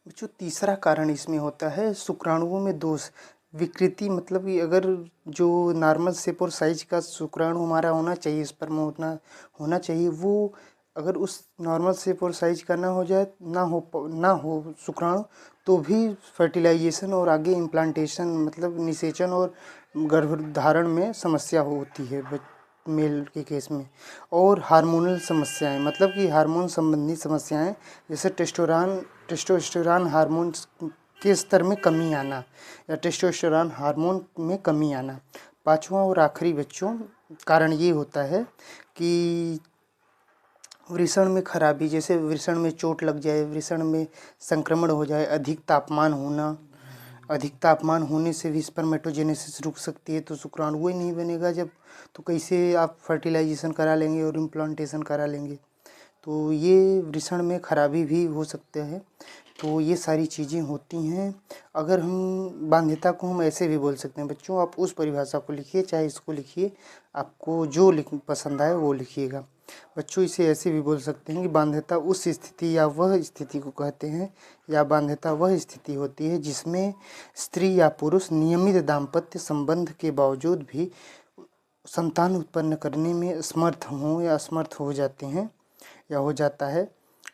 जो तीसरा कारण इसमें होता है शुक्राणुओं में दोष विकृति, मतलब कि अगर जो नॉर्मल शेप और साइज का शुक्राणु हमारा होना चाहिए, स्पर्म होना चाहिए, वो अगर उस नॉर्मल शेप और साइज का ना हो जाए, ना हो शुक्राणु, तो भी फर्टिलाइजेशन और आगे इम्प्लांटेशन मतलब निषेचन और गर्भधारण में समस्या होती है मेल के केस में। और हार्मोनल समस्याएं, मतलब कि हार्मोन संबंधी समस्याएं, जैसे टेस्टोस्टेरोन हार्मोन के स्तर में कमी आना या टेस्टोस्टेरोन हार्मोन में कमी आना। पांचवा और आखिरी बच्चों कारण ये होता है कि वृषण में खराबी, जैसे वृषण में चोट लग जाए, वृषण में संक्रमण हो जाए, अधिक तापमान होने से भी स्पर्मेटोजेनेसिस रुक सकती है, तो शुक्राणु ही नहीं बनेगा जब, तो कैसे आप फर्टिलाइजेशन करा लेंगे और इम्प्लांटेशन करा लेंगे। तो ये वृषण में खराबी भी हो सकते हैं। तो ये सारी चीज़ें होती हैं। अगर हम बाध्यता को हम ऐसे भी बोल सकते हैं बच्चों, आप उस परिभाषा को लिखिए चाहे इसको लिखिए, आपको जो पसंद आए वो लिखिएगा। बच्चों इसे ऐसे भी बोल सकते हैं कि बाध्यता उस स्थिति या वह स्थिति को कहते हैं, या बाध्यता वह स्थिति होती है जिसमें स्त्री या पुरुष नियमित दाम्पत्य संबंध के बावजूद भी संतान उत्पन्न करने में असमर्थ हों या असमर्थ हो जाते हैं या हो जाता है।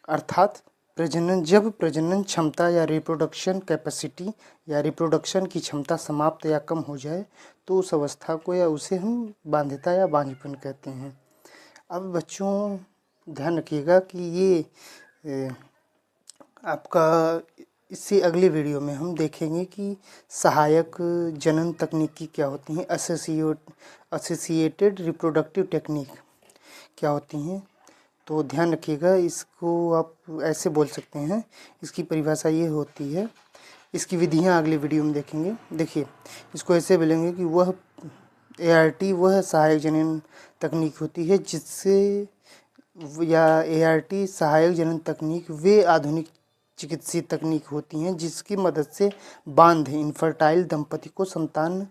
अर्थात जब प्रजनन क्षमता या रिप्रोडक्शन कैपेसिटी या रिप्रोडक्शन की क्षमता समाप्त या कम हो जाए, तो उस अवस्था को या उसे हम बाध्यता या बांझपन कहते हैं। अब बच्चों ध्यान रखिएगा कि ये आपका इससे अगले वीडियो में हम देखेंगे कि सहायक जनन तकनीकी क्या होती हैं, एसोसिएटेड रिप्रोडक्टिव टेक्निक क्या होती हैं। तो ध्यान रखिएगा, इसको आप ऐसे बोल सकते हैं, इसकी परिभाषा ये होती है, इसकी विधियाँ अगले वीडियो में देखेंगे। देखिए, इसको ऐसे बोलेंगे कि वह ART वह सहायक जनन तकनीक होती है जिससे, या ART सहायक जनन तकनीक वे आधुनिक चिकित्सीय तकनीक होती हैं जिसकी मदद से बांझ इनफर्टाइल दंपति को संतान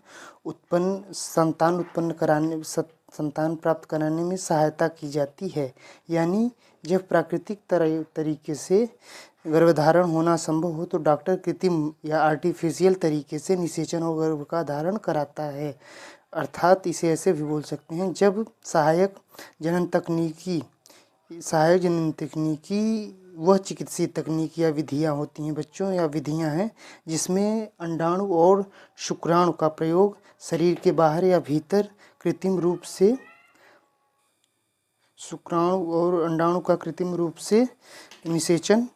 प्राप्त कराने में सहायता की जाती है। यानी जब प्राकृतिक तरीके से गर्भधारण होना संभव हो तो डॉक्टर कृत्रिम या आर्टिफिशियल तरीके से निषेचन और गर्भ का धारण कराता है। अर्थात इसे ऐसे भी बोल सकते हैं, जब सहायक जनन तकनीकी वह चिकित्सीय तकनीक या विधियां होती हैं बच्चों, या विधियां हैं जिसमें अंडाणु और शुक्राणु का प्रयोग शरीर के बाहर या भीतर कृत्रिम रूप से शुक्राणु और अंडाणु का कृत्रिम रूप से निषेचन